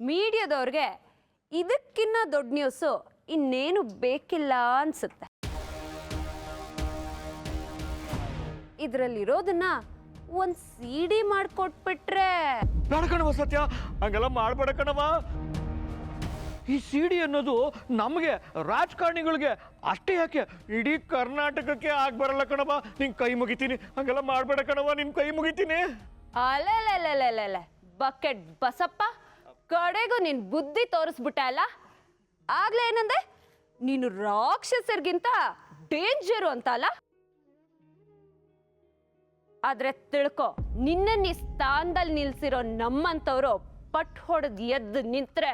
ಮೀಡಿಯಾದವ್ರಿಗೆ ಇದಕ್ಕಿನ್ನ ದೊಡ್ಡ ನ್ಯೂಸು ಇನ್ನೇನು ಬೇಕಿಲ್ಲ ಅನ್ಸುತ್ತೆ. ಇದರಲ್ಲಿರೋದನ್ನ ಒಂದು CD ಮಾಡಿಕೊಟ್ಬಿಟ್ರೆ. ಬೇಡ ಕಣವ ಸತ್ಯ, ಹಂಗೆಲ್ಲ ಮಾಡ್ಬೇಡ ಕಣವ. ಈ CD ಅನ್ನೋದು ನಮಗೆ ರಾಜಕಾರಣಿಗಳಿಗೆ ಅಷ್ಟೇ ಯಾಕೆ, ಇಡೀ ಕರ್ನಾಟಕಕ್ಕೆ ಬರಲ್ಲ ಕಣವ. ನಿನ್ ಕೈ ಮುಗಿತೀನಿ, ಹಂಗೆಲ್ಲ ಮಾಡ್ಬೇಡ ಕಣವ, ನಿನ್ ಕೈ ಮುಗಿತೀನಿ. ಅಲ್ಲ ಬಕೆಟ್ ಬಸಪ್ಪ, ಕಡೆಗೂ ನಿನ್ ಬುದ್ಧಿ ತೋರಿಸ್ಬಿಟ್ಟ ಅಲ್ಲ. ಆಗ್ಲೇ ಏನಂದೆ, ನೀನು ರಾಕ್ಷಸರಿಗಿಂತ ಡೇಂಜರು ಅಂತ ಅಲ್ಲ. ಆದ್ರೆ ತಿಳ್ಕೊ, ನಿನ್ನ ಸ್ಥಾನದಲ್ಲಿ ನಿಲ್ಸಿರೋ ನಮ್ಮಂತವ್ರು ಪಟ್ ಹೊಡೆದ್ ಎದ್ದು ನಿಂತ್ರೆ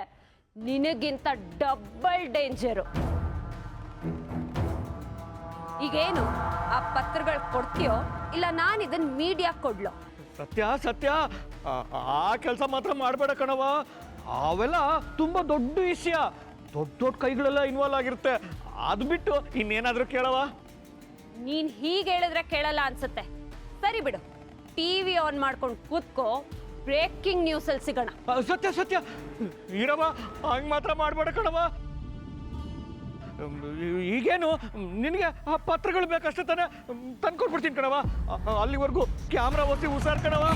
ನಿನಗಿಂತ ಡಬಲ್ ಡೇಂಜರು. ಈಗೇನು ಆ ಪತ್ರಗಳು ಕೊಡ್ತೀಯೋ ಇಲ್ಲ ನಾನು ಇದನ್ನ ಮೀಡಿಯಾ ಕೊಡ್ಲೋ? ಸತ್ಯ ಆ ಕೆಲಸ ಮಾತ್ರ ಮಾಡಬೇಡ ಕಣವ. ಅವೆಲ್ಲ ತುಂಬಾ ದೊಡ್ಡ ವಿಷಯ, ದೊಡ್ಡ ಕೈಗಳೆಲ್ಲ ಇನ್ವಾಲ್ವ್ ಆಗಿರುತ್ತೆ. ಅದು ಬಿಟ್ಟು ಇನ್ನೇನಾದ್ರೂ ಕೇಳವ? ನೀನ್ ಹೀಗೆ ಹೇಳಿದ್ರೆ ಕೇಳಲ್ಲ ಅನ್ಸುತ್ತೆ. ಸರಿ ಬಿಡು, TV ಆನ್ ಮಾಡ್ಕೊಂಡು ಕೂತ್ಕೋ, ಬ್ರೇಕಿಂಗ್ ನ್ಯೂಸ್ ಅಲ್ಲಿ ಸಿಗೋಣ. ಸತ್ಯ ಇರವ, ಹಂಗ್ ಮಾತ್ರ ಮಾಡಬೇಡ ಕಣವ. ಈಗೇನು ನಿನಗೆ ಆ ಪತ್ರಗಳು ಬೇಕಷ್ಟೇ ತಾನೆ, ತಂದ್ಕೊಟ್ಬಿಡ್ತೀನಿ ಕಣವ. ಅಲ್ಲಿವರೆಗೂ ಕ್ಯಾಮ್ರಾ ಒತ್ತಿ ಹುಷಾರ್ ಕಣವ.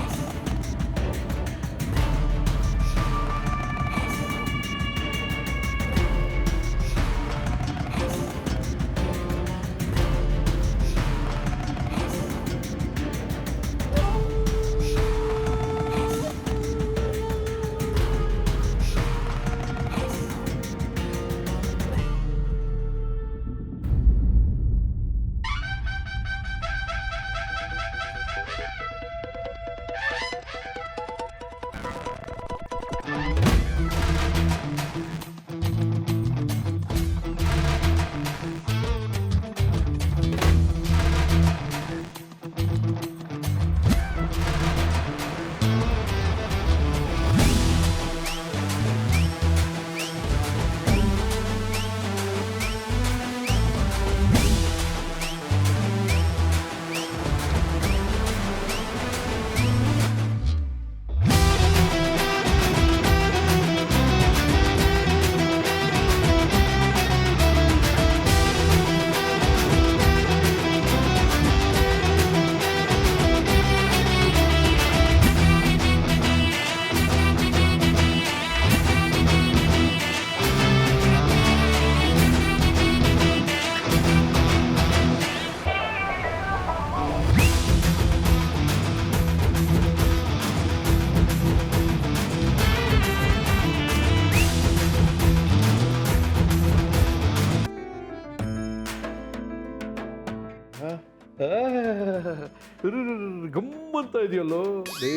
ಗಮ್ಮಂತ ಇದೆಯಲ್ಲೋ ಲೇ,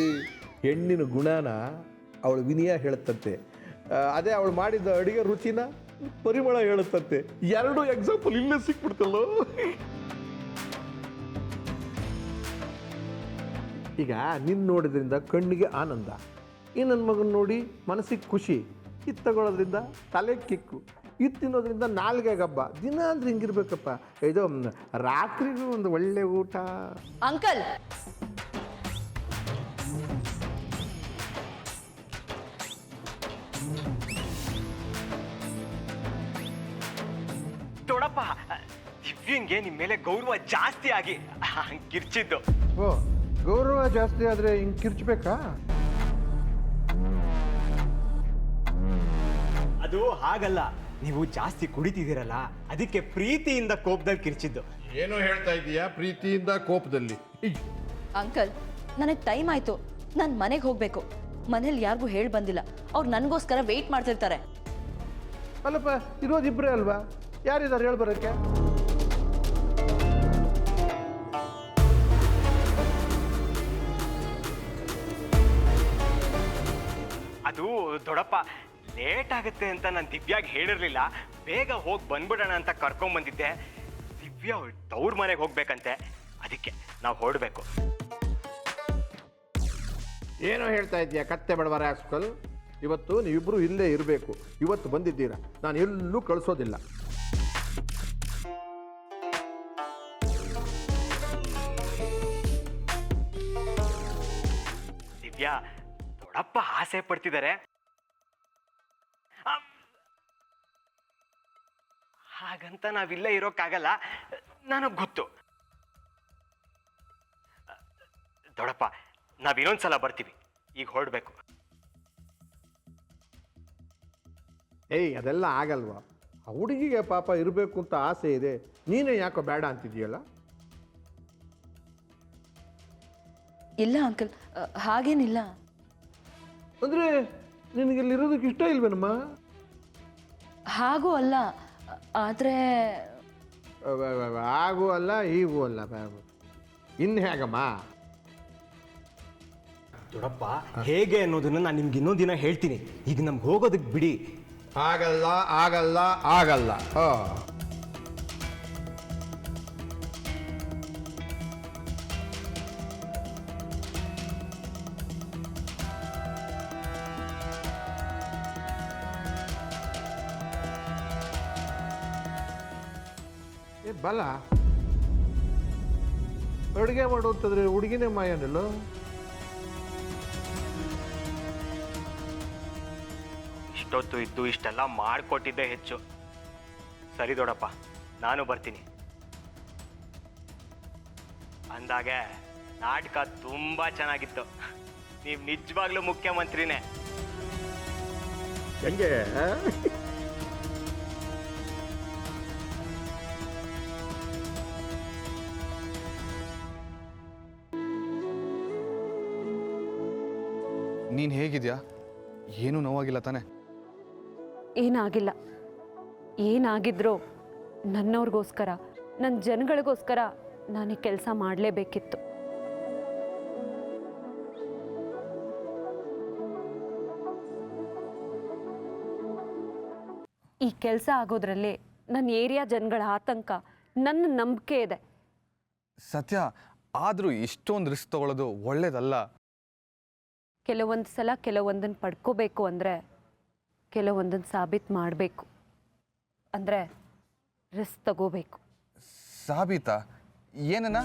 ಹೆಣ್ಣಿನ ಗುಣನ ಅವಳು ವಿನಯ ಹೇಳುತ್ತಂತೆ, ಅದೇ ಅವಳು ಮಾಡಿದ ಅಡಿಗೆ ರುಚಿನ ಪರಿಮಳ ಹೇಳುತ್ತಂತೆ. ಎರಡು ಎಕ್ಸಾಂಪಲ್ ಇಲ್ಲೇ ಸಿಕ್ಬಿಡ್ತಲ್ಲೋ. ಈಗ ನಿನ್ನ ನೋಡಿದ್ರಿಂದ ಕಣ್ಣಿಗೆ ಆನಂದ, ಈ ನನ್ನ ಮಗನ ನೋಡಿ ಮನಸ್ಸಿಗೆ ಖುಷಿ, ಇದು ತಗೊಳ್ಳೋದ್ರಿಂದ ತಲೆ ಕಿಕ್ಕು, ಇದು ತಿನ್ನೋದ್ರಿಂದ ನಾಲ್ಗೆ ಹಬ್ಬ. ದಿನ ಅಂದ್ರೆ ಹಿಂಗಿರ್ಬೇಕಪ್ಪ. ಇದು ರಾತ್ರಿಗೂ ಒಂದು ಒಳ್ಳೆ ಊಟ. ಅಂಕಲ್, ದೊಡಪ್ಪ, ದಿವ್ಯಂಗೆ ನಿಮ್ಮ ಮೇಲೆ ಗೌರವ ಜಾಸ್ತಿ ಆಗಿ ಕಿರ್ಚಿದ್ದು. ಓ, ಗೌರವ ಜಾಸ್ತಿ ಆದರೆ ಹಿಂಗೆ ಕಿರ್ಚ್ಬೇಕಾ? ಅದು ಹಾಗಲ್ಲ, ನೀವು ಜಾಸ್ತಿ ಕುಡಿತಿದ್ದೀರಲ್ಲ, ಅದಕ್ಕೆ ಪ್ರೀತಿಯಿಂದ ಕೋಪದಲ್ಲಿ ಕಿರ್ಚಿದ್ದು. ಏನೋ ಹೇಳ್ತಾ ಇದೀಯಾ ಪ್ರೀತಿಯಿಂದ ಕೋಪದಲ್ಲಿ? ಅಂಕಲ್, ನನಗೆ ಟೈಮ್ ಆಯ್ತು, ನಾನು ಮನೆಗೆ ಹೋಗ್ಬೇಕು. ಮನೇಲಿ ಯಾರಿಗೂ ಹೇಳಿ ಬಂದಿಲ್ಲ, ಅವ್ರು ನನಗೋಸ್ಕರ ವೆಯ್ಟ್ ಮಾಡ್ತಿರ್ತಾರೆ. ಅಲ್ಲಪ್ಪ, ಇರೋದಿಬ್ಬರೇ ಅಲ್ವಾ, ಯಾರಿದ್ದಾರೆ ಹೇಳಿ ಬರೋಕ್ಕೆ? ಅದು ದೊಡ್ಡಪ್ಪ, ಲೇಟ್ ಆಗುತ್ತೆ ಅಂತ ನಾನು ದಿವ್ಯಾಗ ಹೇಳಿರ್ಲಿಲ್ಲ. ಬೇಗ ಹೋಗಿ ಬಂದ್ಬಿಡೋಣ ಅಂತ ಕರ್ಕೊಂಡ್ಬಂದಿದ್ದೆ. ದಿವ್ಯಾ ತವ್ರ ಮನೆಗೆ ಹೋಗ್ಬೇಕಂತೆ, ಅದಕ್ಕೆ ನಾವು ಹೊರಡಬೇಕು. ಏನೋ ಹೇಳ್ತಾ ಇದೆಯಾ ಕತ್ತೆ ಬಡವರ ಆಸ್ಕಲ್? ಇವತ್ತು ನೀವಿಬ್ಬರು ಇಲ್ಲೇ ಇರಬೇಕು. ಇವತ್ತು ಬಂದಿದ್ದೀರಾ, ನಾನು ಎಲ್ಲೂ ಕಳಿಸೋದಿಲ್ಲ. ದಿವ್ಯಾ, ದೊಡ್ಡಪ್ಪ ಆಸೆ ಪಡ್ತಿದ್ದಾರೆ, ಹಾಗಂತ ನಾವಿಲ್ಲೇ ಇರೋಕ್ಕಾಗಲ್ಲ, ನನಗೆ ಗೊತ್ತು. ದೊಡ್ಡಪ್ಪ, ನಾವ್ ಇನ್ನೊಂದ್ಸಲ ಬರ್ತೀವಿ, ಈಗ ಹೊರಡ್ಬೇಕು. ಏಯ್ ಅದೆಲ್ಲ ಆಗಲ್ವಾ? ಆ ಹುಡುಗಿಗೆ ಪಾಪ ಇರಬೇಕು ಅಂತ ಆಸೆ ಇದೆ, ನೀನೇ ಯಾಕೋ ಬೇಡ ಅಂತಿದೆಯಲ್ಲ? ಇಲ್ಲ ಅಂಕಲ್, ಹಾಗೇನಿಲ್ಲ. ಅಂದರೆ ನಿನಗಿಲ್ಲಿರೋದಕ್ಕೆ ಇಷ್ಟ ಇಲ್ವೇನಮ್ಮ? ಹಾಗೂ ಅಲ್ಲ, ಆದರೆ ಹಾಗೂ ಅಲ್ಲ ಹೀಗೂ ಅಲ್ಲ, ಇನ್ನು ಹೇಗಮ್ಮ? ದೊಡ್ಡಪ್ಪ, ಹೇಗೆ ಅನ್ನೋದನ್ನ ನಾನು ನಿಮ್ಗೆ ಇನ್ನೊಂದು ದಿನ ಹೇಳ್ತೀನಿ. ಈಗ ನಮ್ಗೆ ಹೋಗೋದಕ್ಕೆ ಬಿಡಿ. ಆಗಲ್ಲ ಆಗಲ್ಲ ಆಗಲ್ಲ. ಏ ಬಲ ಅಡುಗೆ ಮಾಡೋಂತಂದ್ರೆ ಹುಡುಗಿನೇ ಮಾಯನಲ್ಲೋ? ಇಷ್ಟೊತ್ತು ಇದ್ದು ಇಷ್ಟೆಲ್ಲ ಮಾಡಿಕೊಟ್ಟಿದ್ದೆ ಹೆಚ್ಚು. ಸರಿ ದೊಡ್ಡಪ್ಪ, ನಾನು ಬರ್ತೀನಿ. ಅಂದಾಗೆ ನಾಟಕ ತುಂಬಾ ಚೆನ್ನಾಗಿತ್ತು. ನೀವು ನಿಜವಾಗ್ಲೂ ಮುಖ್ಯಮಂತ್ರಿನೇ. ಹೆಂಗೆ? ನೀನು ಹೇಗಿದ್ಯಾ? ಏನೂ ನೋವಾಗಿಲ್ಲ ತಾನೆ? ಏನಾಗಿಲ್ಲ. ಏನಾಗಿದ್ರೂ ನನ್ನವ್ರಿಗೋಸ್ಕರ, ನನ್ನ ಜನಗಳಿಗೋಸ್ಕರ ನಾನು ಈ ಕೆಲಸ ಮಾಡಲೇಬೇಕಿತ್ತು. ಈ ಕೆಲಸ ಆಗೋದ್ರಲ್ಲಿ ನನ್ನ ಏರಿಯಾ ಜನಗಳ ಆತಂಕ, ನನ್ನ ನಂಬಿಕೆ ಇದೆ. ಸತ್ಯ, ಆದರೂ ಇಷ್ಟೊಂದು ರಿಸ್ಕ್ ತಗೊಳ್ಳೋದು ಒಳ್ಳೇದಲ್ಲ. ಕೆಲವೊಂದು ಸಲ ಕೆಲವೊಂದನ್ನು ಪಡ್ಕೋಬೇಕು ಅಂದರೆ ಕೆಲವೊಂದನ್ನು ಸಾಬೀತು ಮಾಡಬೇಕು. ಅಂದರೆ ರಿಸ್ಕ್ ತಗೋಬೇಕು. ಸಾಬೀತಾ? ಏನನ್ನ?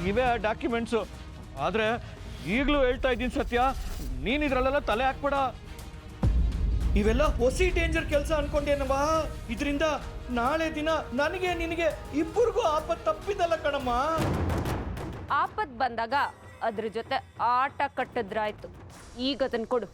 ಇವೇ ಡಾಕ್ಯುಮೆಂಟ್ಸು. ಆದರೆ ಈಗಲೂ ಹೇಳ್ತಾ ಇದ್ದೀನಿ ಸತ್ಯ, ನೀನು ಇದರಲ್ಲೆಲ್ಲ ತಲೆ ಹಾಕ್ಬೇಡ. ಇವೆಲ್ಲ ಹೊಸಿ ಡೇಂಜರ್ ಕೆಲಸ ಅನ್ಕೊಂಡೇನಮ್ಮ. ಇದರಿಂದ ನಾಳೆ ದಿನ ನನಗೆ ನಿನಗೆ ಇಬ್ಬರಿಗೂ ಆಪತ್ತು ತಪ್ಪಿದಲ್ಲ ಕಣಮ್ಮ. ಆಪತ್ತು ಬಂದಾಗ ಅದ್ರ ಜೊತೆ ಆಟ ಕಟ್ಟಿದ್ರಾಯ್ತು. ಈಗ ಅದನ್ನು ಕೊಡು.